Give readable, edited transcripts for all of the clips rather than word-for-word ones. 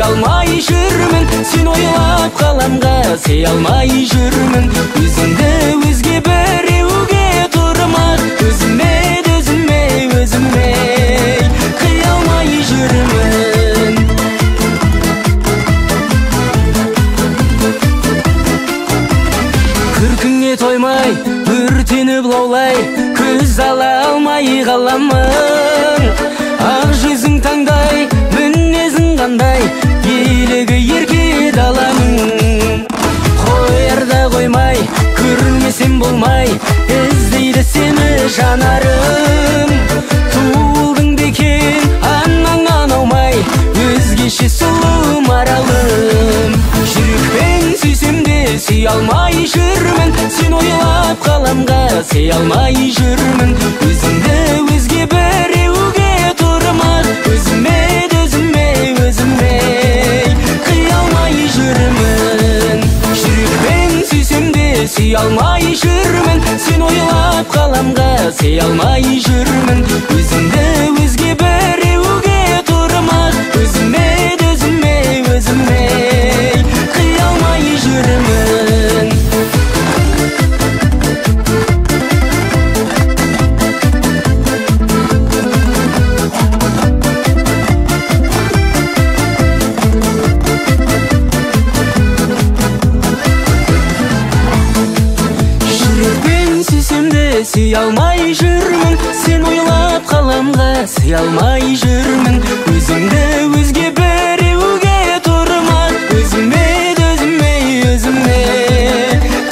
Алмай жүрмін, сен ойлап қаламға сый алмай жүрмін. Өзіңді өзге біреуге тұрмақ, өзіме қия алмай жүрмін. Күркіңе тоймай, өртеніп лаулай, көз ала алмай қаламын. Ақ жүзің таңдай, мінезің қандай, елігі ерке даланың. Қоярда қоймай, көрмесем болмай, іздейді сені жанарым. Туылдың бекен, анаңнан аумай, өзгеше сұлу маралым. Жүрекпен сүйсем де сүй алмай жүрмін, сен ойлап қаламға сый алмай жүрмін. Өзіңді өзге біреуге тұрмақ, өзіме қия алмай жүрмін. Жүрекпен сүйсем де сүй алмай жүрмін, сен ойлап қаламға сый алмай жүрмін. Өзіңді өзге біреуге тұрмақ, өзіме қия алмай жүрмін. Сүй алмай жүрмін, сен ойлап қаламға сый алмай жүрмін. Өзіңді өзге біреуге тұрмақ, өзіме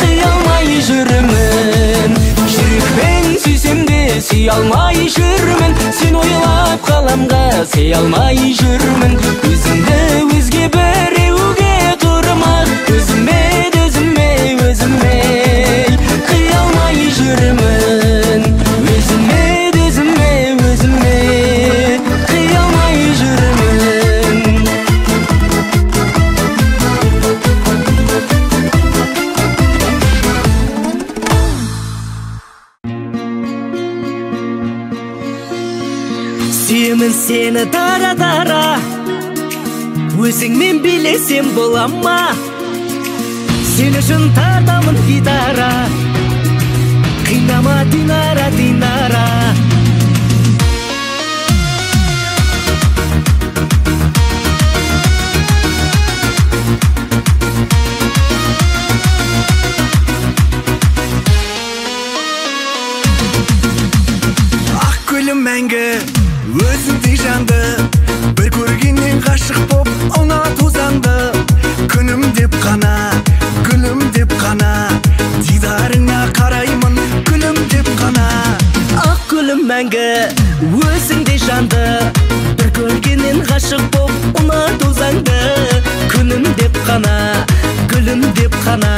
қия алмай жүрмін. Жүрекпен сүйсем де сүй алмай жүрмін, сен ойлап қаламға сый алмай жүрмін. Өзіңді өзге біреуге тұрмақ, өзіме қия алмай жүрмін. Сүйемін сені дара-дара, өзіңмен билесем бола ма? Сен үшін тартамын гитара, қинама Динара, Динара. Ақ гүлім мәңгі, өзіңдей жанды, бір көргеннен ғашық боп ұнату заңды. Күнім деп қана, гүлім деп қана, дидарыңа қараймын гүлім деп қана. Ақ гүлім мәңгі, өзіңдей жанды, бір көргеннен ғашық боп ұнату заңды. Күнім деп қана, гүлім деп қана,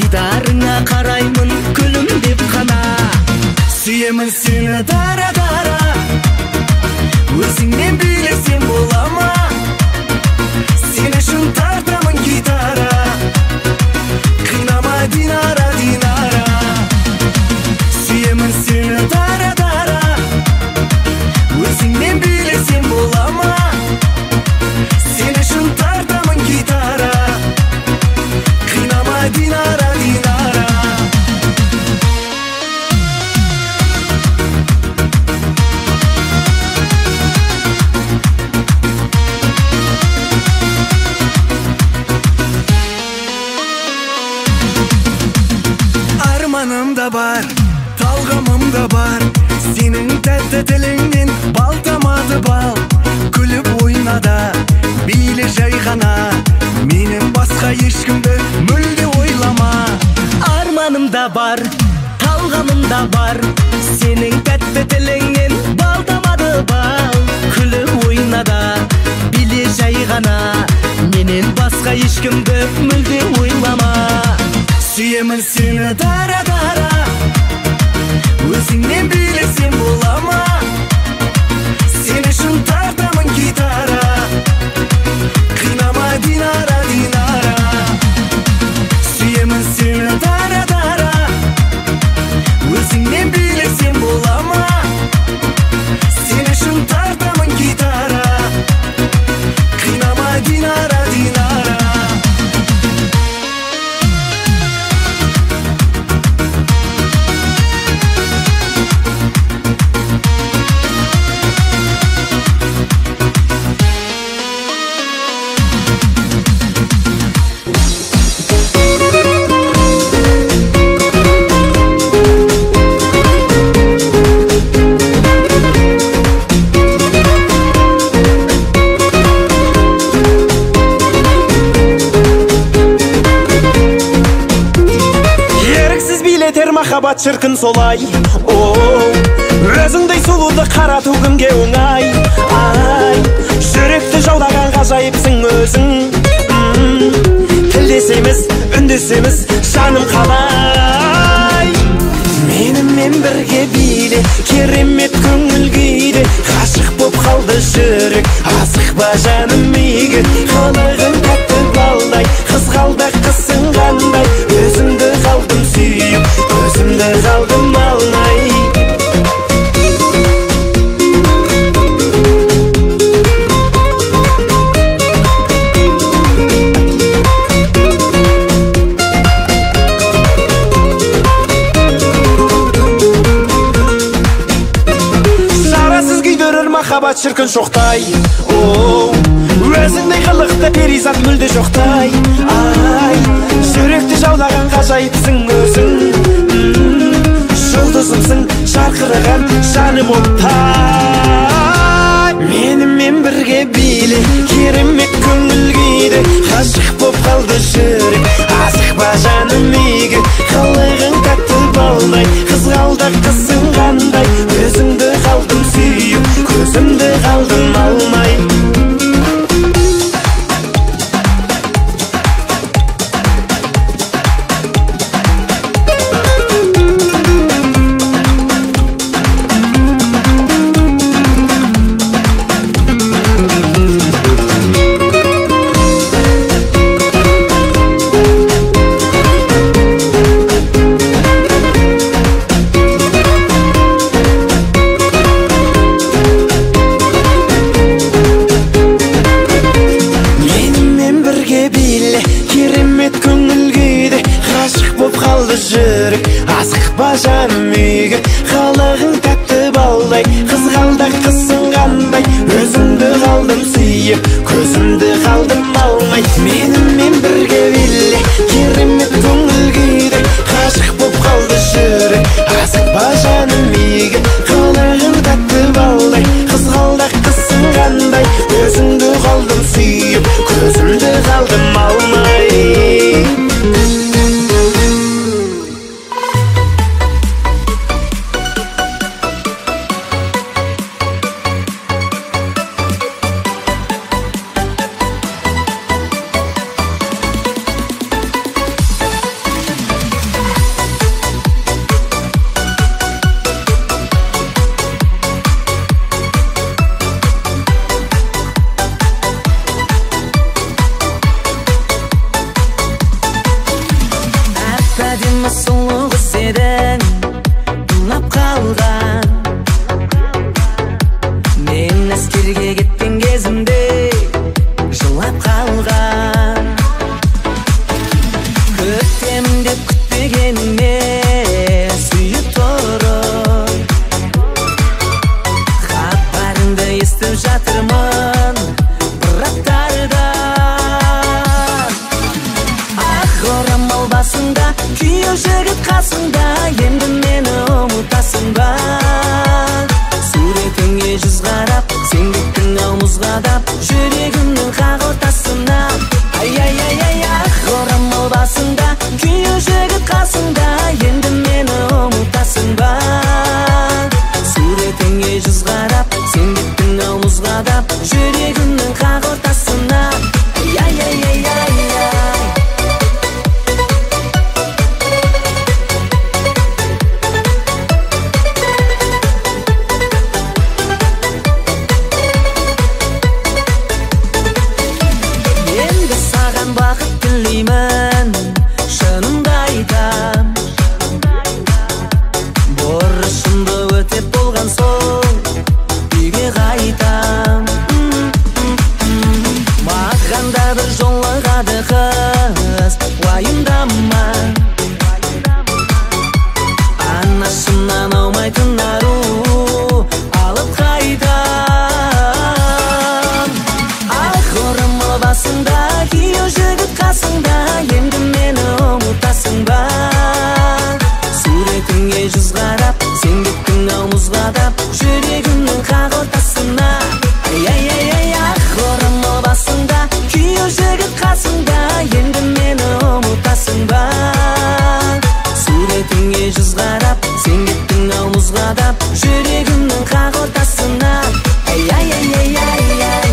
дидарыңа қараймын гүлім деп қана. Сүйемін сені дара-дара, өзіңмен билесем бола ма? Сен үшін тартамын гитара, қинама Динара, Динара. Сүйемін сені дара-дара, өзіңмен билесем бола ма? Сен үшін тартамын гитара, қинама Динара, Динара. да бар, сенің тәтті тіліңнен бал тамады бал. Күліп ойнада, биле жай ғана, менен басқа ешкімді мүлде ойлама. Арманым да бар, талғаным да бар, сенің тәтті тіліңнен бал тамады бал. Күліп ойнада, биле жай ғана, менен басқа ешкімді мүлде ойлама. Сүйемін сені дара-дара, өзіңнен билесем бола ма? Сен үшін тартамын гитара, қинама Динара, Динара. Сүйемін сені дара-дара, өзіңнен билесем бола ма? Сен үшін тартамын гитара, қинама Динара, Динара. Махаббат шіркін солай, өзіңдей сұлуды қарату кімге оңай. Ай, жүректі жаулаған ғажайыпсың өзің. Тілдесеміз, үндесеміз, жаным қалай. Менімен бірге биле, керемет көңіл күйде, ғашық боп қалды жүрек, асық ба жаным иге. Қылығың тәтті балдай, қызғалдақ қысың қандай, өзіңді қалдым сүйіп, өзімді қалдым алмай. Шарасыз күйдірір махаббат шіркін шоқтай, өзіңдей қылықты перизат мүлде жоқтай. Ай, жүректі жаулаған ғажайыпсың өзің. Жұлдызымсың, жарқыраған жаным оттай. Менімен бірге биле, керемет көңіл күйде, ғашық боп қалды жүрек, асық ба жаным иге. Қылығың тәтті балдай, қызғалдақ қысың қандай, өзіңді қалдым сүйіп, көзімді қалдым алмай. Жүрек, асық ба жаным үйге. Қалағың тәтті балдай, қызғалдақ қысың қандай, өзімді қалдым сүйіп, көзімді қалдым алмай. Менімен бірге биле, керемет көңіл күйде, ғашық боп қалды жүрек, асық ба жаным үйге. Қалағың тәтті балдай, қызғалдақ қысың қандай, өзімді қалдым сүйіп, көзімді қалдым алмай. Әдемі сұлу қыз едің, ұнап қалған. Мен әскерге кеткен кезімде жылап қалған. Күтемін деп күтпегеніме сүйіп тұрып, хабарыңды естіп жатырмын бір аттардан. Ақ орамал басында, күйеу жігіт қасында, енді мені ұмытасың болғандан соң үйге қайтам. Маған да бір жолығады қыз, уайымдама. Анасынан аумайтын ару алып қайтам. Ақ орамал басында, күйеу жігіт қасыңда, енді мені ұмытасың ба? Суретіңе жүз қарап, сен кеттің ау мұзғадап, жүрегімнің қақ ортасына. Ай-ай-ай-ай, ақ орамал басында, күйеу жігіт қасыңда, енді мені ұмытасың ба? Суретіңе жүз қарап, сен кеттің ау мұзғадап, жүрегімнің қақ ортасына. Ай-ай-ай-ай-ай-ай.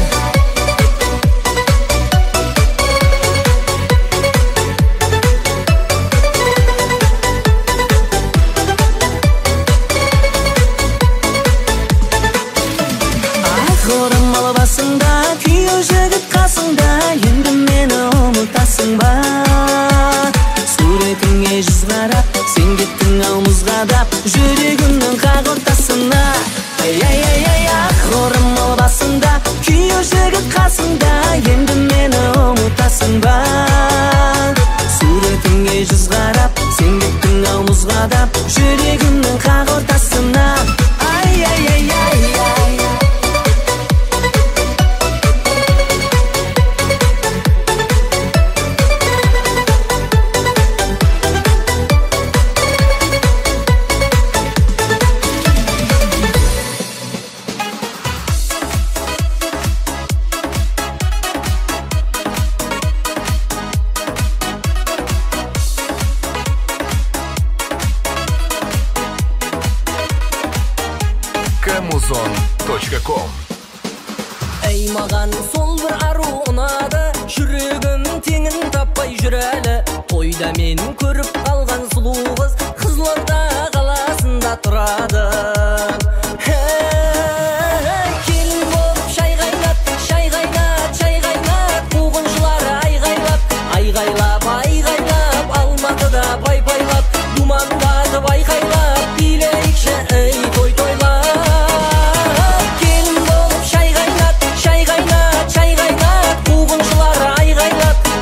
Орамал басыңда, күйеу жігіт қасыңда, енді мені ұмытасың ба? Суретіңе жүз қарап, сен кеттің ау мұзғадап, жүрегімнің қақ ортасына. Ай-ай-ай-ай, ақ орамал басыңда, күйеу жігіт қасыңда, енді мені ұмытасың ба? Суретіңе жүз қарап, сен кеттің ау мұзғадап, жүрегімнің қақ ортасына. Ай-ай-ай-ай-ай. Amazon.com. Ей маған сол бір ару ұнады, жүрегім теңін таппай жүр әлі. Тойда менің көріп қалған сұлу қыз Қызылорда қаласында тұрады. Келін болып шай қайнат, шай қайнат, шай қайнат, қуғыншылар айғайлап, айғайлап, айғайлап, Алматыда пай-пайлап, думандатып айқайлап, билейікші ей той тойлап.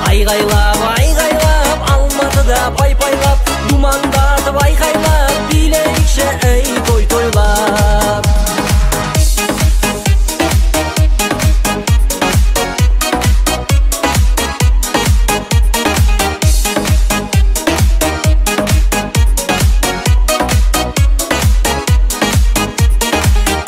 Айғайлап, айғайлап, Алматыда пай-пайлап, думандатып айқайлап, билейікші ей той тойлап.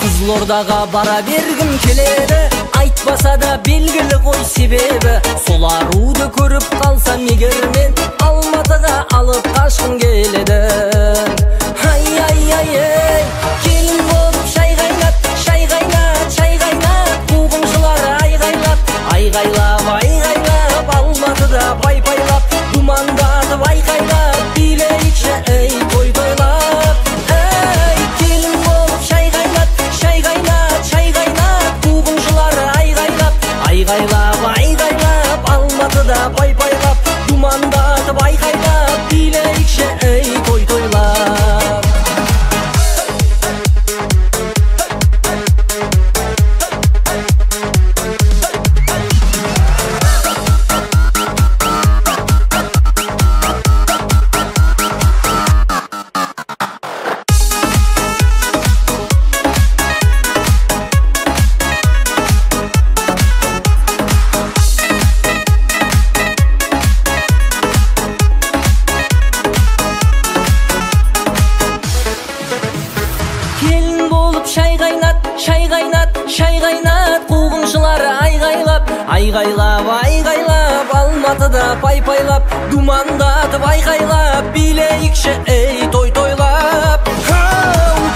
Қызылордаға бара бергім келеді, айтпаса да белгілі ғой себебі. Сол аруды көріп қалсам егер мен, Алматыға алып қашқым келеді. Ай-ай-ай-ай, келін болып шай қайнат, шай қайнат, шай қайнат, қуғыншылар айғайлап, айғайлап, айғайлап, Алматыда пай-пайлап, думандатып айқайлап, билейікші ей той тойлап. Ей, келін болып шай қайнат, шай қайнат, шай қайнат, қуғыншылар айғайлап, айғайлап, айғайлап, Алматыда пай-пайлап, думандатып айқайлап, билейікші ей той тойлап. Айғайлап, айғайлап, Алматыда пай-пайлап, думандатып айқайлап, билейікші ей той тойлап.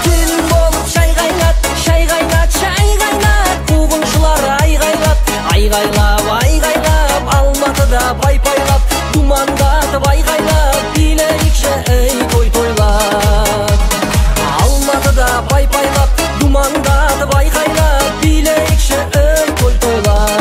Келін болып шай қайнат, шай қайнат, шай қайнат, қуғыншылар айғайлап, айғайлап, айғайлап, Алматыда пай-пайлап, думандатып айқайлап, билейікші ей той тойлап. Алматыда пай-пайлап, думандатып айқайлап, билейікші ей той тойлап.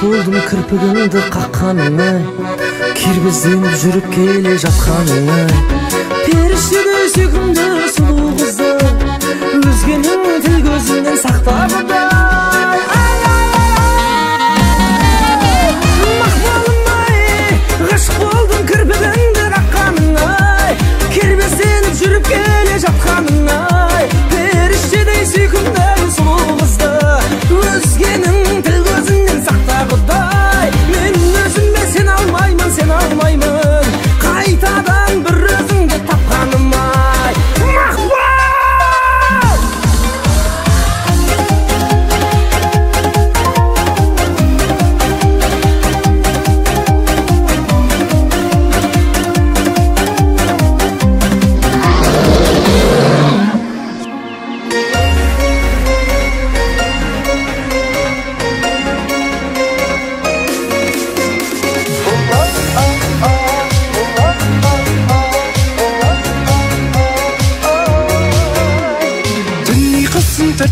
болдым кірпігіңді қаққаныңа, кербезденіп жүріп келе жатқаныңа, періштедей сүйкімді сұлу қызды, өзгенің тіл көзінен сақтағандай. Мақпалым-ай, ғашық болдым кірпігіңді қаққаныңа, кербезденіп жүріп келе жатқаныңа, періштедей сүйкімді сұлу қызды, өзгенің тіл көзінен сақтағандай. Мен өзіме сен алмаймын, сен алмаймын, қайтадан бір өзіңді тапқаным-ай. Мақпал!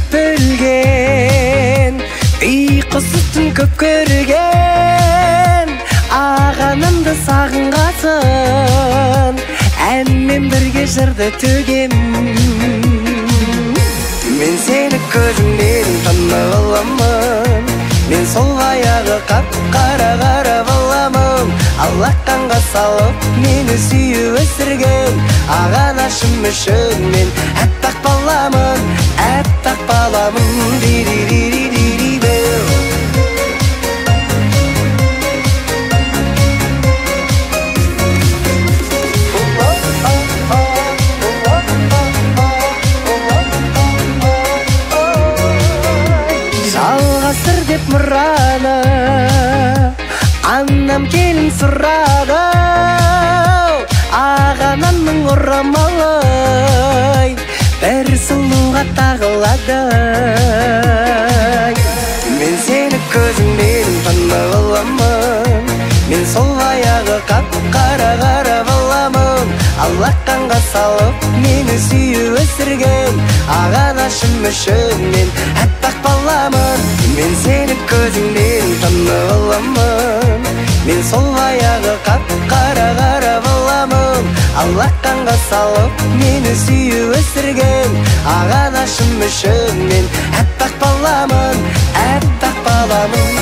Білген, ұйқысыздың көп көрген, ағанымды сағынғасын, ән мен бірге жырды төгем. Мен сені көзіңнен танып аламын, мен сол аяғы қап-қара қарап аламын. Алақанға салып мені сүйіп өсірген ағанашым үшін мен әппақ баламын, әппақ баламын. Жалғастыр деп мұраны анам келін сұрады, ағанамның орамалы бір сұлуға тағылады. Мен сені көзіңнен танып аламын, мен сол аяғы қап-қара қарап аламын. Алақанға салып мені сүйіп өсірген ағанашым үшін мен әппақ баламын. Мен сені көзіңнен танып аламын, мен сол аяғы қап-қара қарап аламын. Алақанға салып мені сүйіп өсірген ағанашым үшін мен әппақ баламын, әппақ баламын.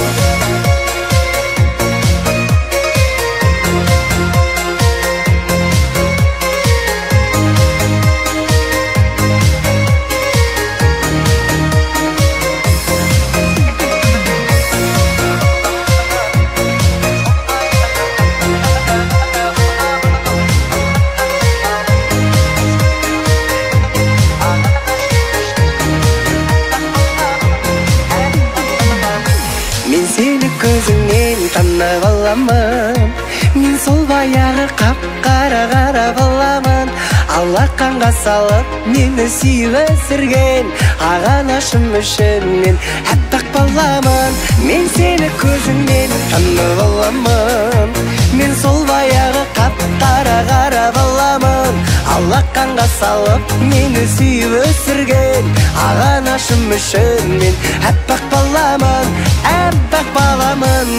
Мен сені көзіңнен танып аламын, мен сол баяғы қап-қара қарап аламын. Алақанға салып мені сүйіп өсірген ағанашым үшін мен әппақ баламын. Мен сені көзіңнен танып аламын, мен сол баяғы қап-қара қарап аламын. Алақанға салып мені сүйіп өсірген ағанашым үшін мен әппақ баламын, әппақ баламын.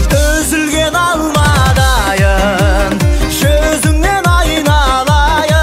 Үзілген алмадайын, жүзіңнен айналайын.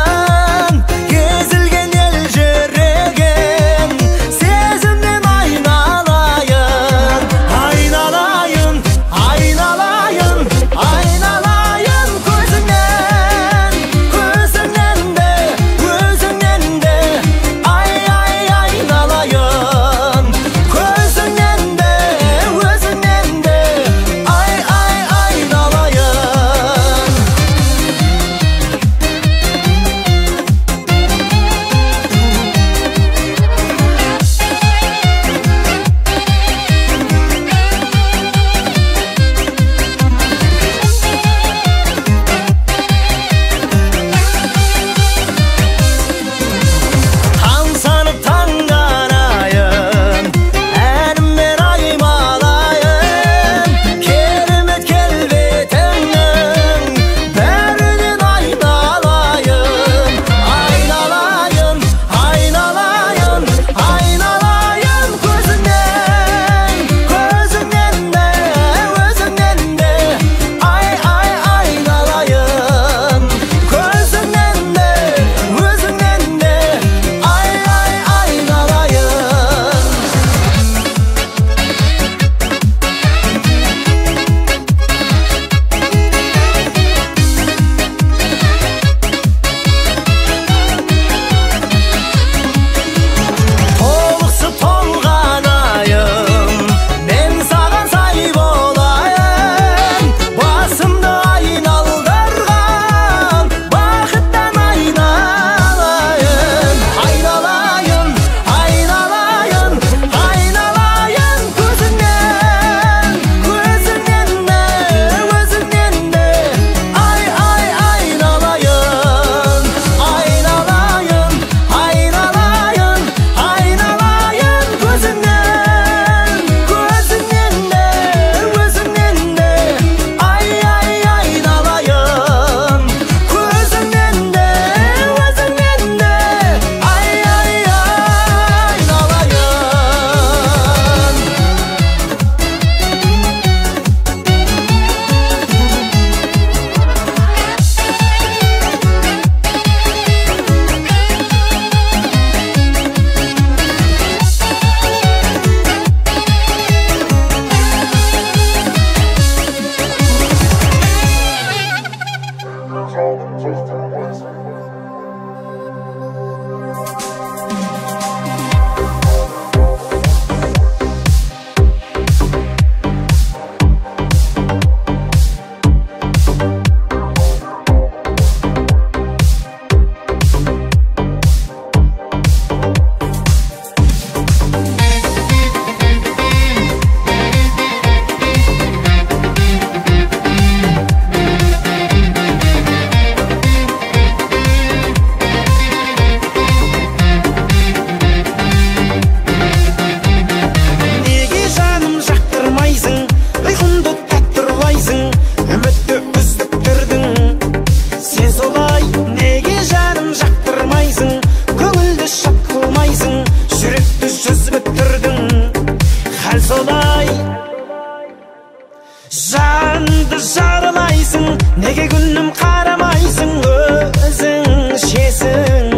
неге күнім қарамайсың өзің шесің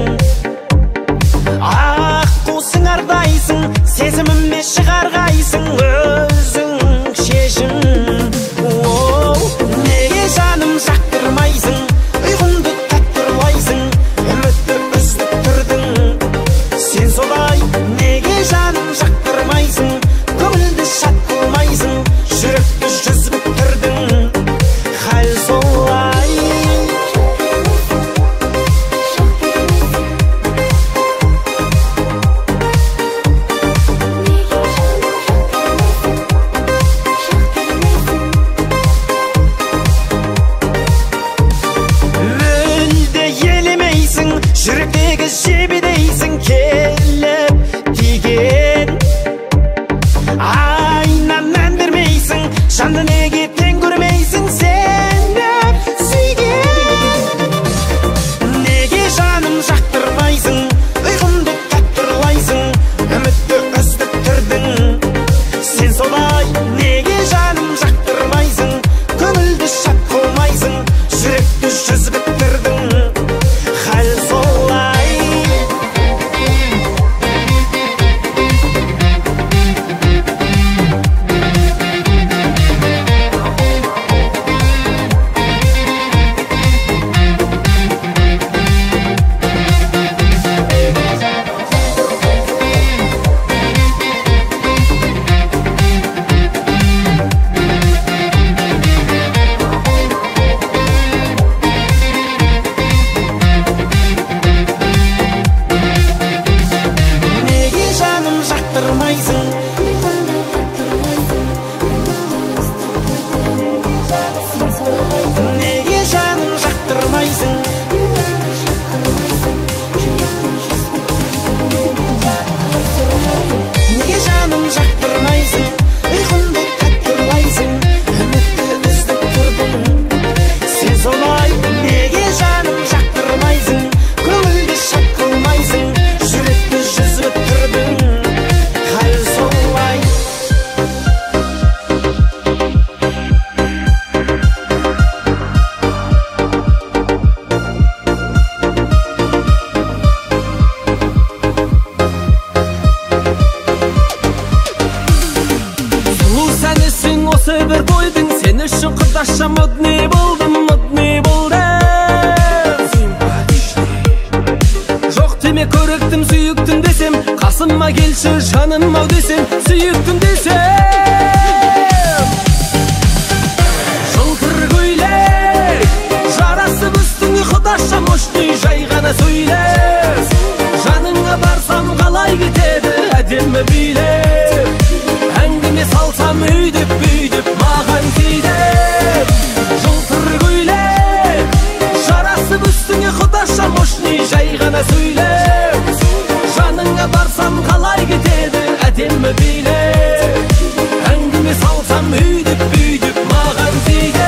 ақ қусың ардайсың сезіміме шығарғайсың өзің шешім неге жаным жақтырмайсың ұйқымды таттырлайсың үмітті үзіп тұрдың сен солай неге жаным жақтырмайсың көңілді шат қылмайсың жүректі жүзіп тұрдың хәл солай жүректегі жебедейсің келіп тиген айна мән бермейсің жанды неге тең көрмейсің сеніп сүйген неге жаным жақтырмайсың ұйқымды таттырлайсың үмітті үздік тұрдың сен солай неге жаным жақтырмайсың көңілді шат қылмайсың жүректі жүзіп тұрдың хәл солай неге жаным жақтырмайсың неге жаным жақтырмайсың ұйқымды таттырлайсың үмітті үздік тұрдың сен солай неге жаным жақтырмайсың көңілді шат қылмайсың жүректі жүзіп тұрдың хәл солай осы бір бойдың сен үшін құдаша модный болдым жоқ деме көріктім сүйіктім десем қасыма келші жаным ау десем сүйіктім десем жылтыр көйлек жарасып үстіңе құдаша мощный жай ғана сөйлеп жаныңа барсам қалай кетеді әдемі билеп әңгіме салсам үйдеп маған тиді жылтыр көйлек жарасып үстіңе құдаша мощный жай ғана сөйлеп жаныңа барсам қалай кетеді әдемі билеп әңгіме салсам үйдеп маған тиді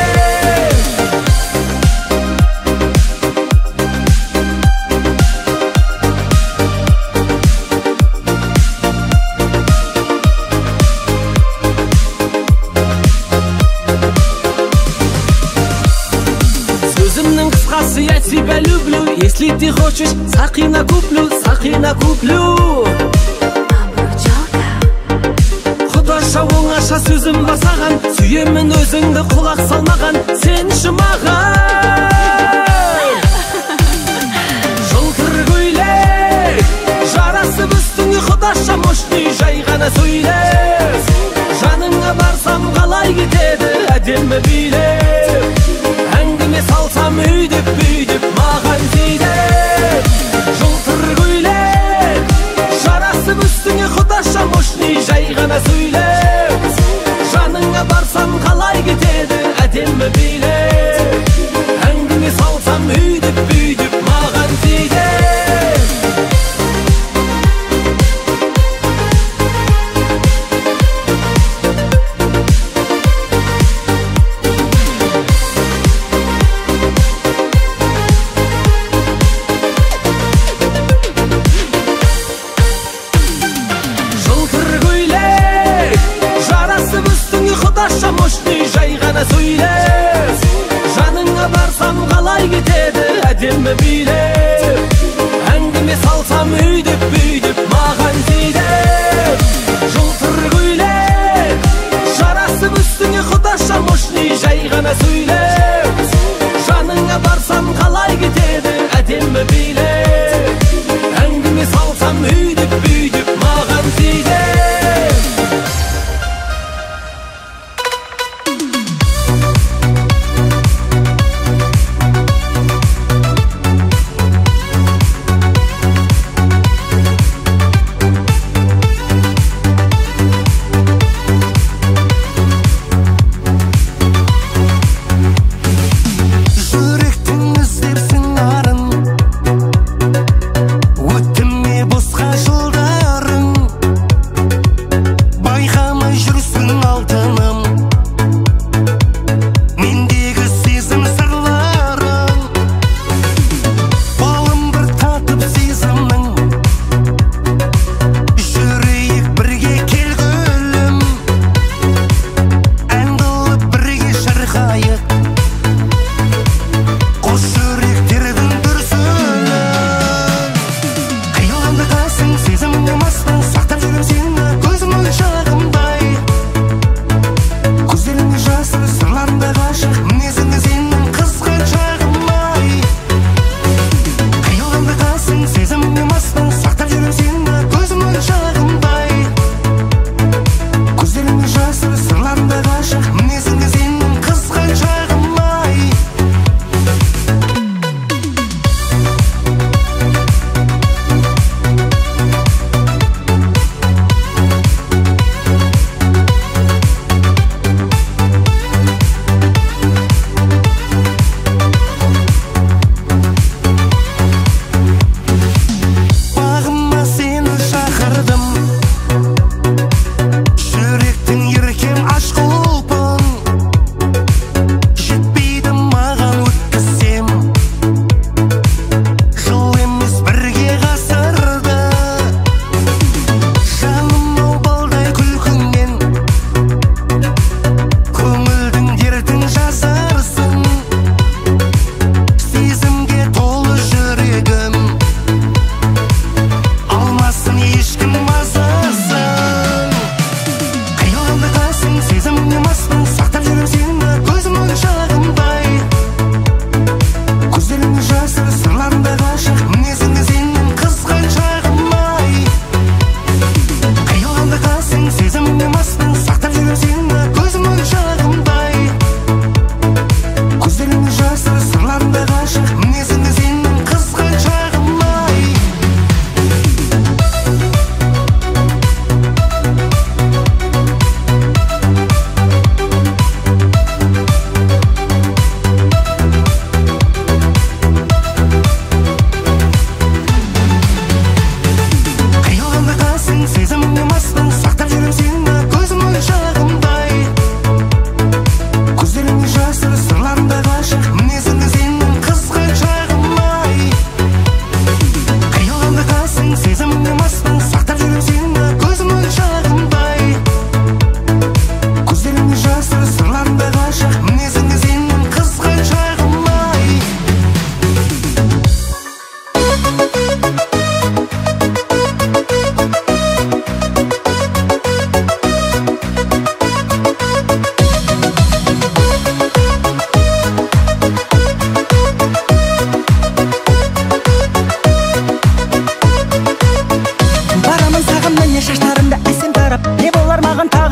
Я тебя люблю, если ты хочешь, сақина куплю Құдаша оңаша сөзім бар саған сүйемін өзіңді құлақ салмаған сенші маған жылтыр көйлек жарасып үстіңе құдаша мощный жай ғана сөйлеп жаныңа барсам қалай кетеді әдемі билеп әңгіме салсам үйдеп маған тиді жылтыр көйлек жарасып үстіңе құдаша мощный жай ғана сөйлеп жаныңа барсам қалай кетеді әдемі билеп әңгіме салсам үйдеп маған тиді әдемі билеп, әңгіме салсам үйдіп бүйдіп маған тиді. Жылтыр көйлек жарасып үстіңе құдаша мұшни жай ғана сөйлеп, жаныңа барсам қалай кетеді әдемі билеп, әңгіме салсам үйдіп бүйдіп маған тиді.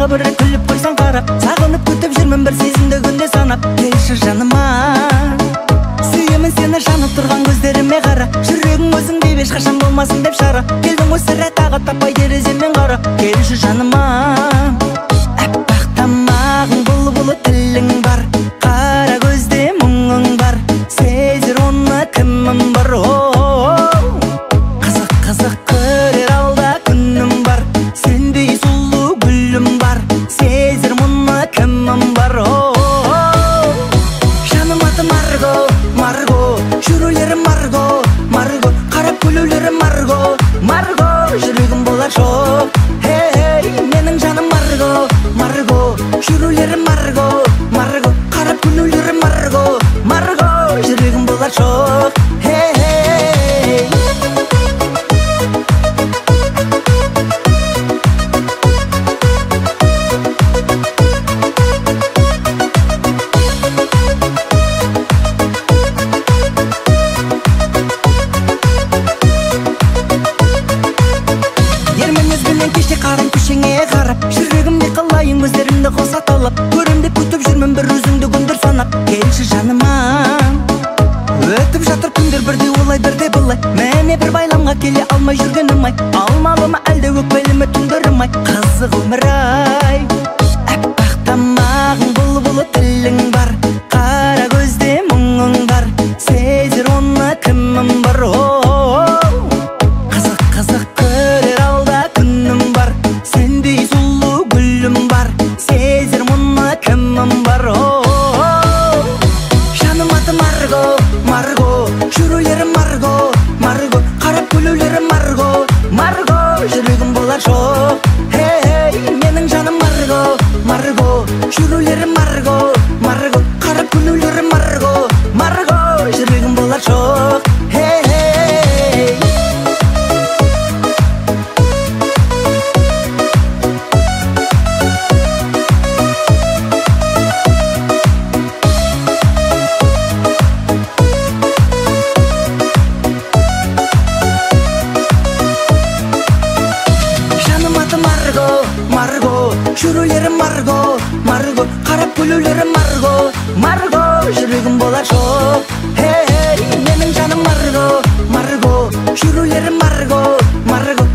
бір күліп қойсаң қарап, сағынып күтіп жүрмін бір сезімді күнде санап. Келші жаныма, сүйемін сені жанып тұрған көздеріме қара. Жүрегің өзің деп ешқашан болмасын деп шара. Келдің ғой сірә тағы таппай тереземмен қара. Келші жаныма, әппақ тамағың бұлбұлы тілің бар, қара көзде мұңың бар, сезер оны кімім бар. Қызық қызық көрер алда күнім бар, сендей сұлу гүлім бар, сезер мұны кімім бар. Жаным аты Марго, Марго, жүрулерім Марго, Марго, қарап күлулерім Марго, Марго, жүрегім болар жоқ. Хей, менің жаным Марго, Марго, жүрулерім Марго, Марго, қарап күлулерім Марго, Марго, жүрегім болар жоқ. ыстық өмір ай. Әппақ тамағың бұлбұлы тілің бар, қара көзде мұңың бар, сезер оны кімім бар. Қызық қызық көрер алда күнім бар, сендей сұлу гүлім бар, сезер мұны кімім бар. Жаным аты Марго, Марго, жүрулерім Марго, Марго, қарап күлулерім Марго, Марго, жүрегім болар жоқ. Менің жаным Марго, Марго, жүрулерім Марго, Марго, қарап күлулерім Марго, Марго, жүрегім болар жоқ. Марго, жүрулерім Марго, Марго, қарап күлулерім Марго, Марго, жүрегім болар жоқ. Менің жаным Марго, Марго, жүрулерім Марго, Марго,